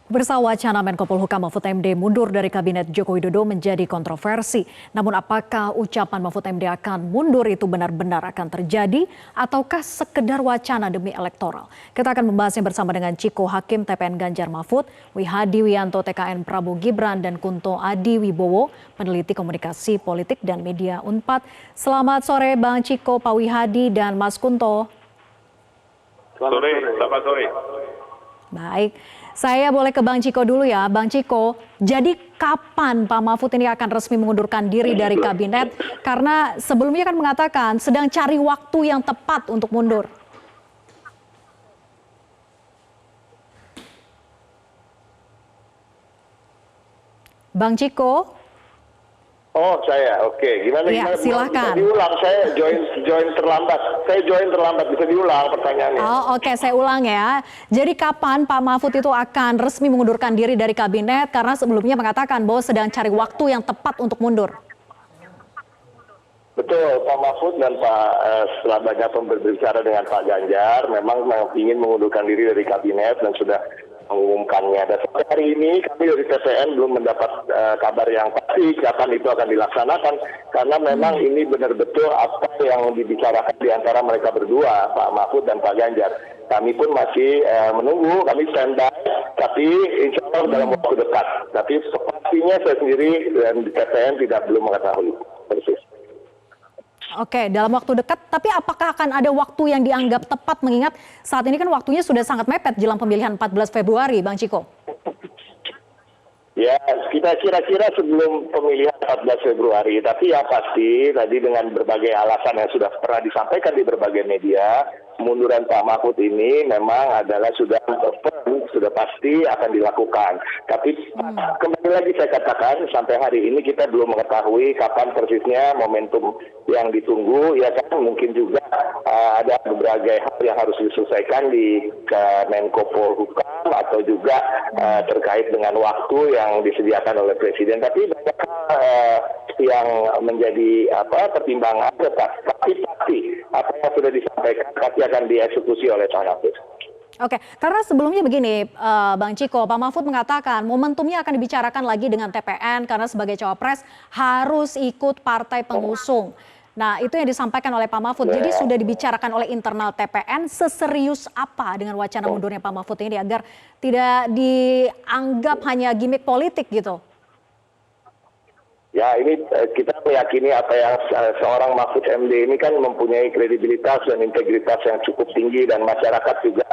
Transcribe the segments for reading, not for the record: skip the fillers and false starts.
Pemirsa, wacana Menko Polhukam Mahfud MD mundur dari Kabinet Joko Widodo menjadi kontroversi. Namun apakah ucapan Mahfud MD akan mundur itu benar-benar akan terjadi ataukah sekedar wacana demi elektoral? Kita akan membahasnya bersama dengan Ciko Hakim TPN Ganjar Mahfud, Wihadi Wianto TKN Prabowo Gibran, dan Kunto Adi Wibowo, peneliti komunikasi politik dan media Unpad. Selamat sore Bang Ciko, Pak Wihadi, dan Mas Kunto. Selamat sore. Baik, saya boleh ke Bang Ciko dulu ya. Bang Ciko, jadi kapan Pak Mahfud ini akan resmi mengundurkan diri dari kabinet? Karena sebelumnya kan mengatakan sedang cari waktu yang tepat untuk mundur. Bang Ciko? Oh, saya. Oke. Gimana? Iya, silakan. Bisa diulang. Saya join terlambat. Bisa diulang pertanyaannya. Oh, oke, saya ulang ya. Jadi kapan Pak Mahfud itu akan resmi mengundurkan diri dari kabinet? Karena sebelumnya mengatakan bahwa sedang cari waktu yang tepat untuk mundur. Betul, Pak Mahfud dan setelah banyak berbicara dengan Pak Ganjar, memang ingin mengundurkan diri dari kabinet dan sudah mengumumkannya. Dan sampai hari ini kami dari TPN belum mendapat kabar yang pasti kapan itu akan dilaksanakan, karena memang ini benar-betul apa yang dibicarakan di antara mereka berdua, Pak Mahfud dan Pak Ganjar. Kami pun masih menunggu, kami standby, tapi insya Allah dalam waktu dekat. Tapi pastinya saya sendiri dan di TPN belum mengetahui persis. Oke, dalam waktu dekat, tapi apakah akan ada waktu yang dianggap tepat mengingat saat ini kan waktunya sudah sangat mepet jelang pemilihan 14 Februari, Bang Ciko? Ya, kita kira-kira sebelum pemilihan 14 Februari, tapi yang pasti tadi dengan berbagai alasan yang sudah pernah disampaikan di berbagai media, kemunduran Pak Mahfud ini memang adalah sudah pasti akan dilakukan. Tapi kembali lagi saya katakan, sampai hari ini kita belum mengetahui kapan persisnya momentum yang ditunggu, ya kan, mungkin juga ada berbagai hal yang harus diselesaikan di Menko Polhukam atau juga terkait dengan waktu yang disediakan oleh Presiden. Tapi banyak hal yang menjadi pertimbangan, tapi pasti apa yang sudah disampaikan pasti akan dieksekusi oleh Pak Mahfud. Oke, karena sebelumnya begini, Bang Ciko, Pak Mahfud mengatakan momentumnya akan dibicarakan lagi dengan TPN karena sebagai cawapres harus ikut partai pengusung. Nah, itu yang disampaikan oleh Pak Mahfud. Jadi sudah dibicarakan oleh internal TPN, seserius apa dengan wacana mundurnya Pak Mahfud ini agar tidak dianggap hanya gimmick politik gitu? Ya, ini kita meyakini apa yang seorang Mahfud MD ini kan mempunyai kredibilitas dan integritas yang cukup tinggi, dan masyarakat juga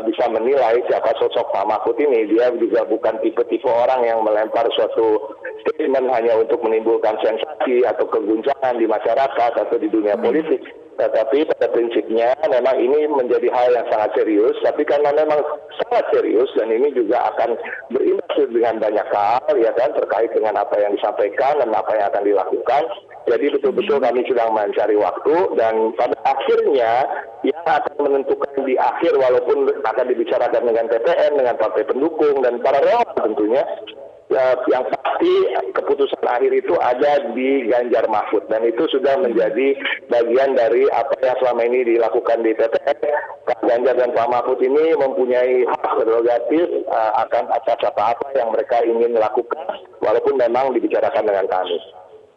bisa menilai siapa sosok Pak Mahfud ini. Dia juga bukan tipe-tipe orang yang melempar suatu statement hanya untuk menimbulkan sensasi atau keguncangan di masyarakat atau di dunia politik. Tetapi pada prinsipnya memang ini menjadi hal yang sangat serius, tapi karena memang sangat serius dan ini juga akan berimbas dengan banyak hal, ya kan, terkait dengan apa yang disampaikan dan apa yang akan dilakukan. Jadi betul-betul kami sedang mencari waktu, dan pada akhirnya yang akan menentukan di akhir, walaupun akan dibicarakan dengan TPN, dengan partai pendukung dan para relawan tentunya, yang pasti keputusan akhir itu ada di Ganjar Mahfud, dan itu sudah menjadi bagian dari apa yang selama ini dilakukan di TPN. Pak Ganjar dan Pak Mahfud ini mempunyai hak prerogatif akan atas apa yang mereka ingin lakukan, walaupun memang dibicarakan dengan kami.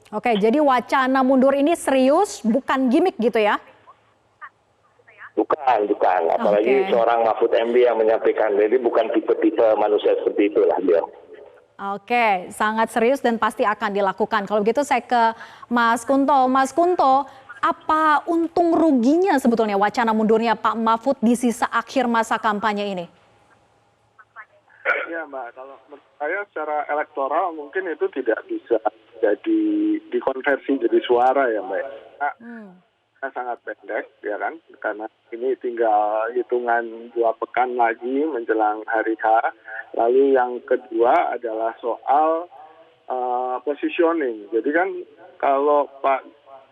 Oke, jadi wacana mundur ini serius, bukan gimmick gitu ya? Bukan. Apalagi seorang Mahfud MD yang menyampaikan, jadi bukan tipe-tipe manusia seperti itulah dia. Oke, sangat serius dan pasti akan dilakukan. Kalau begitu saya ke Mas Kunto. Mas Kunto, apa untung ruginya sebetulnya wacana mundurnya Pak Mahfud di sisa akhir masa kampanye ini? Ya Mbak, kalau menurut saya secara elektoral mungkin itu tidak bisa jadi dikonversi jadi suara ya Mbak. Sangat pendek ya kan, karena ini tinggal hitungan 2 pekan lagi menjelang hari H. Lalu yang kedua adalah soal positioning. Jadi kan kalau Pak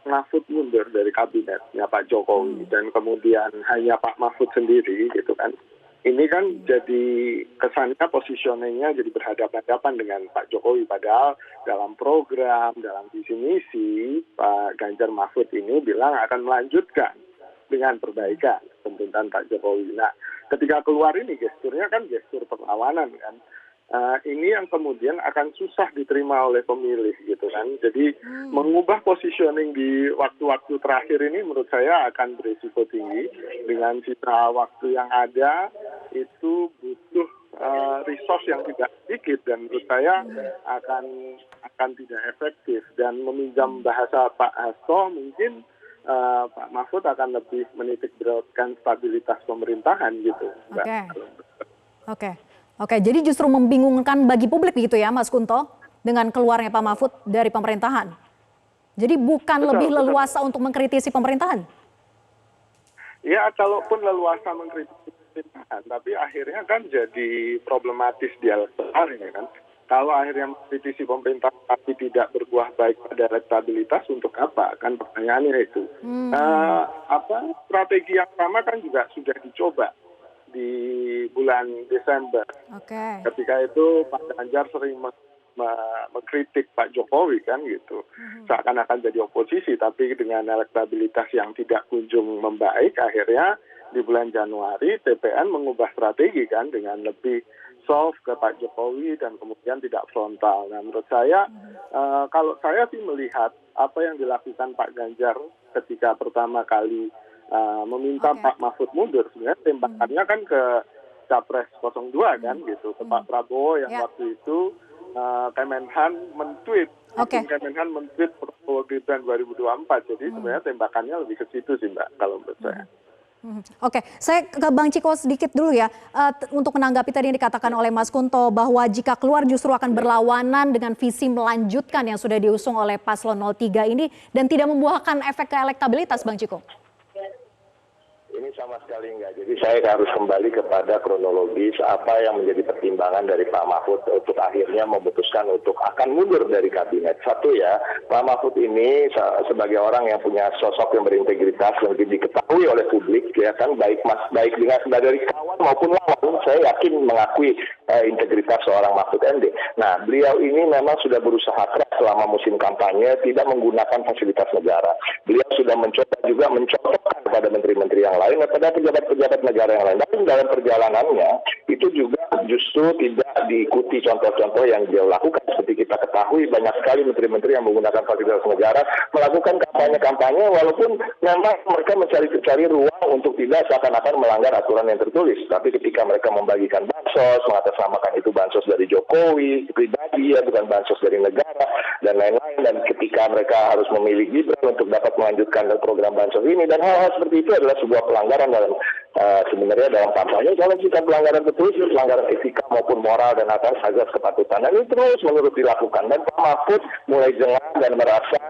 Mahfud mundur dari kabinetnya Pak Jokowi dan kemudian hanya Pak Mahfud sendiri gitu kan, ini kan jadi kesannya positioningnya jadi berhadapan-hadapan dengan Pak Jokowi. Padahal dalam program, dalam visi misi, Pak Ganjar Mahfud ini bilang akan melanjutkan dengan perbaikan pemerintahan Pak Jokowi. Nah, ketika keluar ini gesturnya kan gestur perlawanan kan. Ini yang kemudian akan susah diterima oleh pemilih gitu kan. Jadi mengubah positioning di waktu-waktu terakhir ini menurut saya akan berisiko tinggi. Dengan sisa waktu yang ada itu butuh resource yang tidak sedikit dan menurut saya akan tidak efektif. Dan meminjam bahasa Pak Hasto mungkin Pak Mahfud akan lebih menitik beratkan stabilitas pemerintahan gitu. Oke, jadi justru membingungkan bagi publik gitu ya Mas Kunto dengan keluarnya Pak Mahfud dari pemerintahan. Jadi bukan lebih leluasa untuk mengkritisi pemerintahan? Ya, kalaupun leluasa mengkritisi pemerintahan, tapi akhirnya kan jadi problematis di elektoral ini kan. Kalau akhirnya mengkritisi pemerintah tapi tidak berbuah baik pada elektabilitas, untuk apa? Kan pertanyaannya itu. Strategi yang sama kan juga sudah dicoba di bulan Desember. Ketika itu Pak Ganjar sering mengkritik Pak Jokowi kan gitu. Seakan-akan jadi oposisi tapi dengan elektabilitas yang tidak kunjung membaik, akhirnya di bulan Januari TPN mengubah strategi kan dengan lebih soft ke Pak Jokowi dan kemudian tidak frontal. Nah menurut saya kalau saya sih melihat apa yang dilakukan Pak Ganjar ketika pertama kali meminta Pak Mahfud mundur, sebenarnya tembakannya kan ke Capres 02 kan gitu, ke Pak Prabowo yang waktu itu Kemenhan men-tweet, Kemenhan men-tweet Prabowo Gibran 2024, jadi sebenarnya tembakannya lebih ke situ sih Mbak kalau menurut saya. Oke, saya ke Bang Ciko sedikit dulu ya, untuk menanggapi tadi yang dikatakan oleh Mas Kunto bahwa jika keluar justru akan berlawanan dengan visi melanjutkan yang sudah diusung oleh Paslon 03 ini dan tidak membuahkan efek ke elektabilitas Bang Ciko. Ini sama sekali enggak. Jadi saya harus kembali kepada kronologis apa yang menjadi pertimbangan dari Pak Mahfud untuk akhirnya memutuskan untuk akan mundur dari kabinet. Satu ya, Pak Mahfud ini sebagai orang yang punya sosok yang berintegritas, yang diketahui oleh publik, ya kan, baik dengan dari kawan maupun lawan, saya yakin mengakui integritas seorang Mahfud MD. Nah, beliau ini memang sudah berusaha keras selama musim kampanye tidak menggunakan fasilitas negara. Beliau sudah mencoba juga mencontohkan kepada menteri-menteri yang lain, pada pejabat-pejabat negara yang lain. Tapi dalam perjalanannya itu juga justru tidak diikuti contoh-contoh yang dia lakukan. Seperti kita ketahui banyak sekali menteri-menteri yang menggunakan fasilitas negara melakukan kampanye-kampanye walaupun memang mereka mencari ruang untuk tidak seakan-akan melanggar aturan yang tertulis. Tapi ketika mereka membagikan bansos, mengatasnamakan itu bansos dari Jokowi pribadi, ya bukan bansos dari negara dan lain-lain. Dan ketika mereka harus memilih Gibran untuk dapat melanjutkan program bansos ini dan hal-hal seperti itu adalah sebuah pelanggaran dalam sebenarnya dalam kampanye. Kalau kita pelanggaran betul, pelanggaran etika maupun moral dan atas azas kepatutan. Dan ini terus menurut dilakukan. Dan Pak Mahfud mulai jengah dan merasa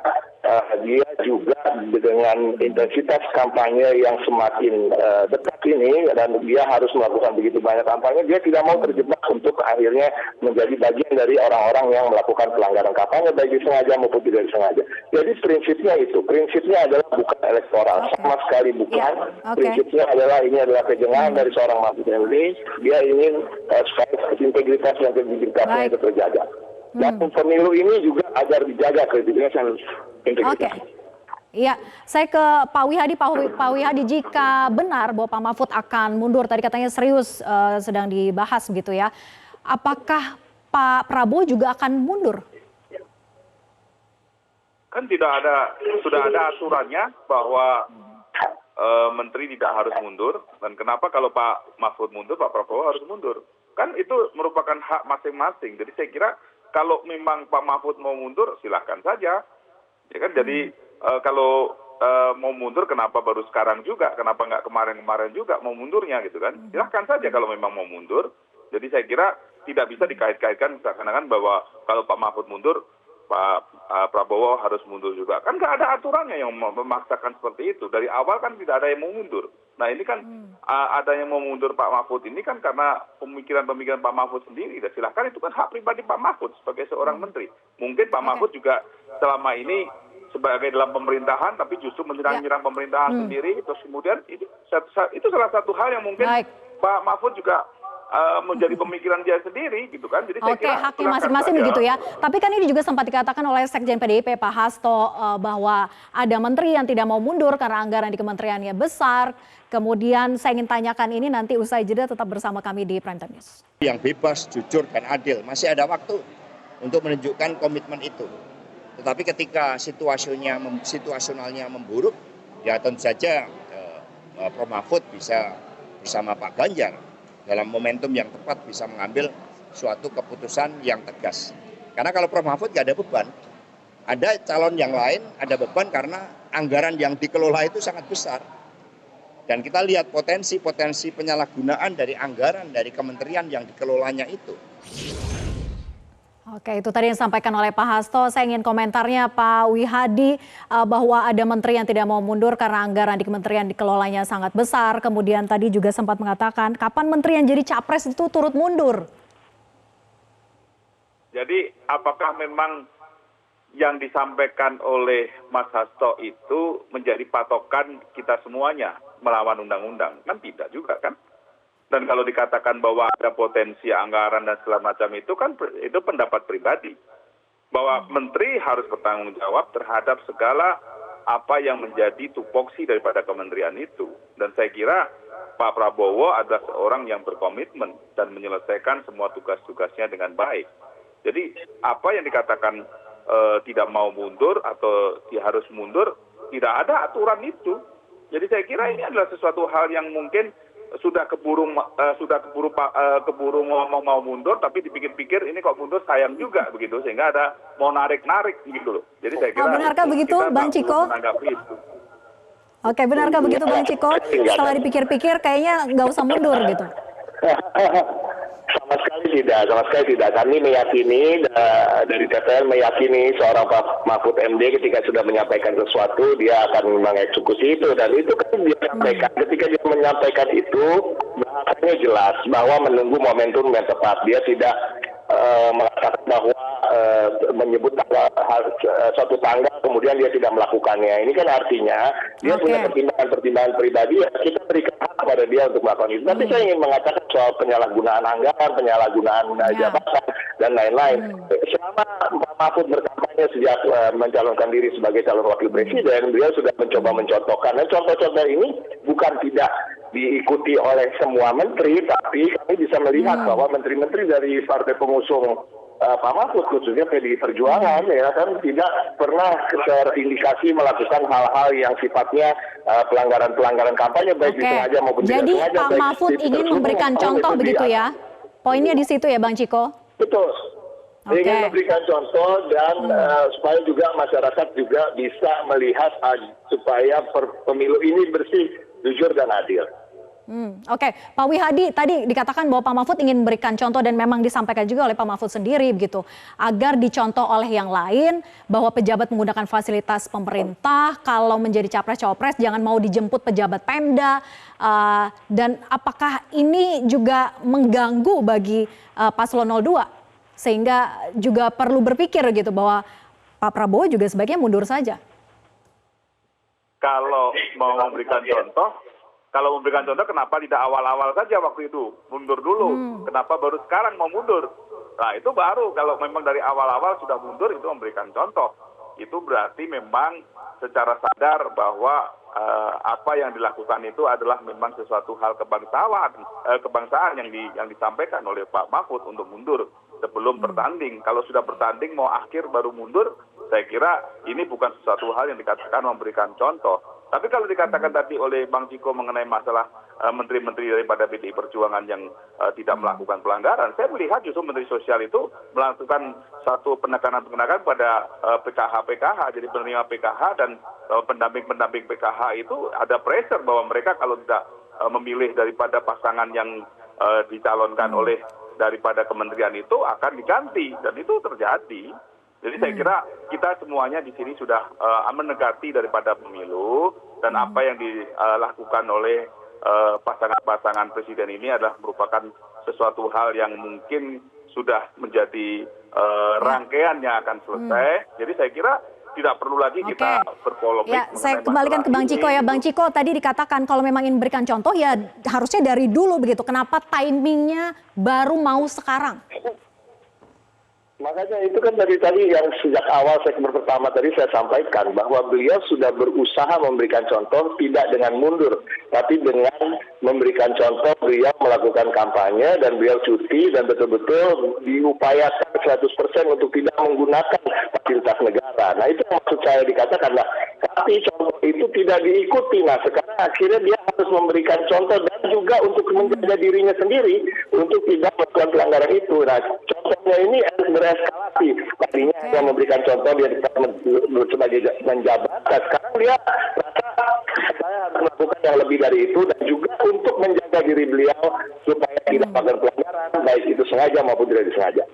dia juga dengan intensitas kampanye yang semakin dekat ini dan dia harus melakukan begitu banyak kampanye, dia tidak mau terjebak untuk akhirnya menjadi bagian dari orang-orang yang melakukan pelanggaran kampanye baik disengaja maupun tidak disengaja. Jadi prinsipnya adalah bukan elektoral, sama sekali bukan. Prinsipnya adalah ini adalah kejengahan dari seorang Mahfud MD. Dia ingin supaya integritas dan kredibilitasnya itu terjaga. Dan pemilu ini juga agar dijaga kredibilitas dan integritas. Iya, saya ke Pak Wihadi. Pak Wihadi, jika benar bahwa Pak Mahfud akan mundur, tadi katanya serius sedang dibahas begitu ya, apakah Pak Prabowo juga akan mundur? Kan sudah ada aturannya bahwa menteri tidak harus mundur, dan kenapa kalau Pak Mahfud mundur, Pak Prabowo harus mundur? Kan itu merupakan hak masing-masing. Jadi saya kira kalau memang Pak Mahfud mau mundur, silahkan saja. Ya kan, jadi kalau mau mundur, kenapa baru sekarang juga? Kenapa nggak kemarin-kemarin juga mau mundurnya gitu kan? Silahkan saja kalau memang mau mundur. Jadi saya kira tidak bisa dikait-kaitkan seakan-akan bahwa kalau Pak Mahfud mundur, Pak Prabowo harus mundur juga. Kan nggak ada aturannya yang memaksakan seperti itu. Dari awal kan tidak ada yang mau mundur. Nah ini kan ada yang mau mundur Pak Mahfud ini kan karena pemikiran-pemikiran Pak Mahfud sendiri. Dan silahkan, itu kan hak pribadi Pak Mahfud sebagai seorang menteri. Mungkin Pak Mahfud juga selama ini sebagai dalam pemerintahan tapi justru menyerang-nyerang pemerintahan sendiri. Terus kemudian itu salah satu hal yang mungkin Pak Mahfud juga menjadi pemikiran dia sendiri gitu kan. Jadi saya Oke, kira haknya silakan masing-masing saja. begitu ya. Tapi kan ini juga sempat dikatakan oleh Sekjen PDIP Pak Hasto bahwa ada menteri yang tidak mau mundur karena anggaran di kementeriannya besar. Kemudian saya ingin tanyakan ini nanti usai jeda, tetap bersama kami di Prime Time News. Yang bebas, jujur, dan adil. Masih ada waktu untuk menunjukkan komitmen itu. Tetapi ketika situasionalnya memburuk, ya tentu saja Prof. Mahfud bisa bersama Pak Ganjar dalam momentum yang tepat bisa mengambil suatu keputusan yang tegas. Karena kalau Prof. Mahfud nggak ada beban, ada calon yang lain ada beban karena anggaran yang dikelola itu sangat besar. Dan kita lihat potensi-potensi penyalahgunaan dari anggaran dari kementerian yang dikelolanya itu. Oke, itu tadi yang disampaikan oleh Pak Hasto. Saya ingin komentarnya Pak Wihadi bahwa ada menteri yang tidak mau mundur karena anggaran di kementerian dikelolanya sangat besar. Kemudian tadi juga sempat mengatakan kapan menteri yang jadi capres itu turut mundur. Jadi apakah memang yang disampaikan oleh Mas Hasto itu menjadi patokan kita semuanya melawan undang-undang? Kan tidak juga kan? Dan kalau dikatakan bahwa ada potensi anggaran dan segala macam itu kan itu pendapat pribadi. Bahwa menteri harus bertanggung jawab terhadap segala apa yang menjadi tupoksi daripada kementerian itu. Dan saya kira Pak Prabowo adalah seorang yang berkomitmen dan menyelesaikan semua tugas-tugasnya dengan baik. Jadi apa yang dikatakan tidak mau mundur atau dia harus mundur, tidak ada aturan itu. Jadi saya kira ini adalah sesuatu hal yang mungkin sudah keburu ngomong mau mundur, tapi dipikir-pikir ini kok mundur sayang juga begitu, sehingga ada mau narik-narik gitu loh. Jadi saya kira benarkah begitu, Bang Ciko? Oke, benarkah begitu Bang Ciko? Setelah dipikir-pikir kayaknya nggak usah mundur gitu. Sama sekali tidak. Kami meyakini dari TPN meyakini seorang Pak Mahfud MD ketika sudah menyampaikan sesuatu dia akan mengeksekusi itu, dan itu kan dia sampaikan. Ketika dia menyampaikan itu bahasanya jelas bahwa menunggu momentum yang tepat. Dia tidak mengatakan bahwa menyebut suatu tanggal kemudian dia tidak melakukannya. Ini kan artinya dia punya pertimbangan pribadi yang kita berikan hak kepada dia untuk melakukan itu. Tapi saya ingin mengatakan soal penyalahgunaan anggaran, penyalahgunaan jabatan dan lain-lain. Selama Pak Mahfud berkampanye sejak mencalonkan diri sebagai calon wakil presiden, beliau sudah mencoba mencontohkan. Dan contoh-contoh ini bukan tidak diikuti oleh semua menteri, tapi kami bisa melihat bahwa menteri-menteri dari partai pengusung Pak Mahfud, khususnya PDI Perjuangan, ya kan tidak pernah terindikasi melakukan hal-hal yang sifatnya pelanggaran kampanye, baik disengaja maupun tidak sengaja. Jadi Pak Mahfud ingin memberikan contoh begitu ya? Poinnya di situ ya Bang Ciko? Betul. Ingin memberikan contoh dan supaya juga masyarakat juga bisa melihat supaya pemilu ini bersih, jujur dan adil. Oke, Pak Wihadi tadi dikatakan bahwa Pak Mahfud ingin memberikan contoh dan memang disampaikan juga oleh Pak Mahfud sendiri begitu, agar dicontoh oleh yang lain bahwa pejabat menggunakan fasilitas pemerintah, kalau menjadi capres-cawapres jangan mau dijemput pejabat Pemda, dan apakah ini juga mengganggu bagi paslon 02 sehingga juga perlu berpikir gitu bahwa Pak Prabowo juga sebaiknya mundur saja. Kalau mau memberikan contoh, kenapa tidak awal-awal saja waktu itu? Mundur dulu. Kenapa baru sekarang mau mundur? Nah itu baru, kalau memang dari awal-awal sudah mundur itu memberikan contoh. Itu berarti memang secara sadar bahwa apa yang dilakukan itu adalah memang sesuatu hal kebangsaan yang disampaikan oleh Pak Mahfud untuk mundur sebelum bertanding. Kalau sudah bertanding mau akhir baru mundur, saya kira ini bukan sesuatu hal yang dikatakan memberikan contoh. Tapi kalau dikatakan tadi oleh Bang Ciko mengenai masalah menteri-menteri daripada PDI Perjuangan yang tidak melakukan pelanggaran, saya melihat justru Menteri Sosial itu melakukan satu penekanan-penekanan pada PKH. Jadi penerima PKH dan pendamping-pendamping PKH itu ada pressure bahwa mereka kalau tidak memilih daripada pasangan yang dicalonkan oleh daripada kementerian itu akan diganti, dan itu terjadi. Jadi saya kira kita semuanya di sini sudah mendekati daripada pemilu, dan apa yang dilakukan oleh pasangan-pasangan presiden ini adalah merupakan sesuatu hal yang mungkin sudah menjadi rangkaian yang akan selesai. Jadi saya kira tidak perlu lagi Oke. kita berpolemik. Ya, saya mengenai kembalikan ke masalah Bang ini, Ciko ya. gitu. Bang Ciko, tadi dikatakan kalau memang ingin memberikan contoh ya harusnya dari dulu begitu. Kenapa timingnya baru mau sekarang? Makanya itu kan dari tadi yang sejak awal segmen pertama tadi saya sampaikan bahwa beliau sudah berusaha memberikan contoh tidak dengan mundur, tapi dengan memberikan contoh beliau melakukan kampanye dan beliau cuti dan betul-betul diupayakan 100% untuk tidak menggunakan fasilitas negara. Nah itu yang maksud saya dikatakan, nah, tapi contoh itu tidak diikuti. Nah sekarang akhirnya dia harus memberikan contoh dan juga untuk menjaga dirinya sendiri untuk tidak melakukan pelanggaran itu. Nah contohnya ini harus bereskalasi. Tadinya hanya memberikan contoh dia sebagai menjabat, dan sekarang dia rasa saya harus melakukan yang lebih dari itu dan juga untuk menjaga diri beliau supaya tidak melakukan pelanggaran, baik itu sengaja maupun tidak disengaja.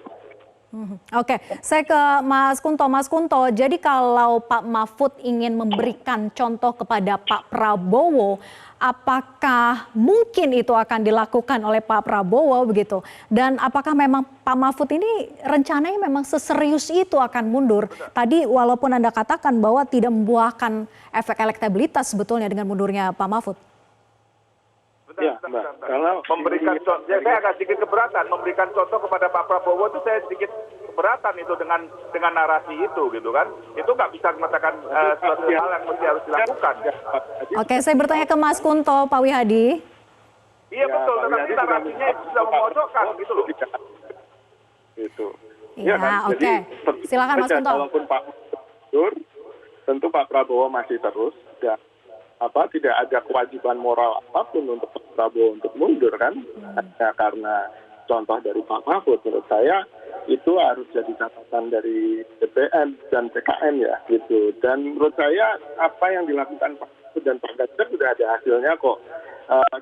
Oke, saya ke Mas Kunto. Mas Kunto, jadi kalau Pak Mahfud ingin memberikan contoh kepada Pak Prabowo, apakah mungkin itu akan dilakukan oleh Pak Prabowo begitu? Dan apakah memang Pak Mahfud ini rencananya memang seserius itu akan mundur? Tadi walaupun Anda katakan bahwa tidak membuahkan efek elektabilitas sebetulnya dengan mundurnya Pak Mahfud. Ya, Mbak. Kalau Memberikan ini- contoh, saya agak sedikit keberatan memberikan contoh kepada Pak Prabowo itu saya sedikit keberatan itu dengan narasi itu gitu kan. Itu nggak bisa mengatakan suatu hal yang mesti harus dilakukan. Oke, saya bertanya ke Mas Kunto, Pak Wihadi. Iya betul, Pak tetapi Wihadi narasinya itu sudah memojokkan gitu loh. Gitu. Iya, oke. Jadi, Silakan, Mas saja, Kunto. Walaupun Pak mundur, tentu Pak Prabowo masih terus dan tidak ada kewajiban moral apapun untuk Pak Prabowo untuk mundur kan. Hanya karena contoh dari Pak Mahfud, menurut saya itu harus jadi catatan dari DPN dan PKN ya gitu. Dan menurut saya apa yang dilakukan Pak Mahfud dan Pak Ganjar sudah ada hasilnya kok.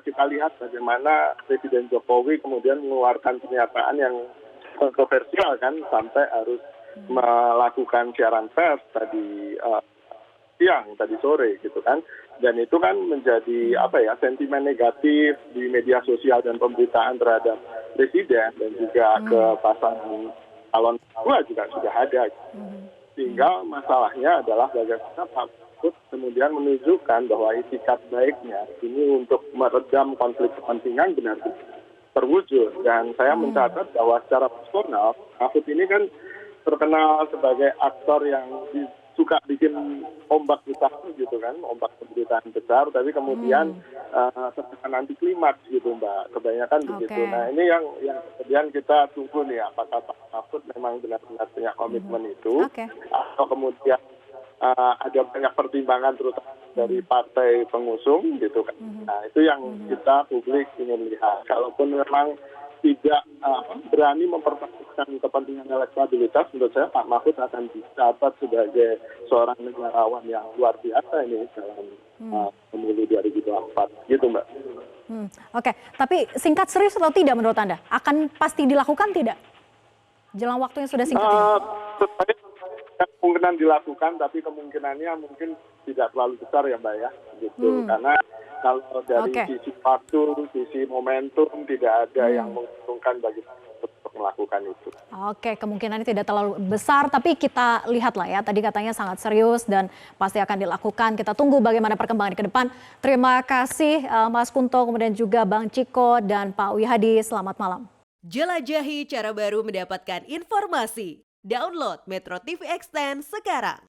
Kita lihat bagaimana Presiden Jokowi kemudian mengeluarkan pernyataan yang kontroversial kan, sampai harus melakukan siaran pers tadi siang, tadi sore gitu kan. Dan itu kan menjadi sentimen negatif di media sosial dan pemberitaan terhadap presiden dan juga ke pasangan calon kedua juga sudah ada. Sehingga masalahnya adalah bagaimana Pak Mahfud kemudian menunjukkan bahwa itikat baiknya ini untuk meredam konflik kepentingan benar-benar terwujud. Dan saya mencatat bahwa secara personal Mahfud ini kan terkenal sebagai aktor yang suka bikin ombak besar gitu kan, ombak pemberitaan besar, tapi kemudian terkesan anti klimaks gitu Mbak, kebanyakan begitu. Nah ini yang kemudian kita tunggu nih, apakah Pak Mahfud memang benar-benar punya komitmen itu, atau kemudian ada banyak pertimbangan terutama dari partai pengusung gitu kan. Nah itu yang kita publik ingin lihat. Kalaupun memang tidak berani mempertahankan kepentingan elektabilitas, menurut saya Pak Mahfud akan dicatat sebagai seorang negarawan yang luar biasa ini dalam pemilu 2024, gitu Mbak. Oke, tapi singkat serius atau tidak menurut Anda? Akan pasti dilakukan tidak? Jelang waktu yang sudah singkat ini. Kemungkinan dilakukan, tapi kemungkinannya mungkin tidak terlalu besar ya Mbak ya, gitu. Karena kalau dari sisi waktu, sisi momentum tidak ada yang menguntungkan bagi untuk melakukan itu. Oke, kemungkinannya tidak terlalu besar, tapi kita lihatlah ya. Tadi katanya sangat serius dan pasti akan dilakukan. Kita tunggu bagaimana perkembangan ke depan. Terima kasih Mas Kunto, kemudian juga Bang Ciko dan Pak Wihadi. Selamat malam. Jelajahi cara baru mendapatkan informasi. Download Metro TV Extend sekarang.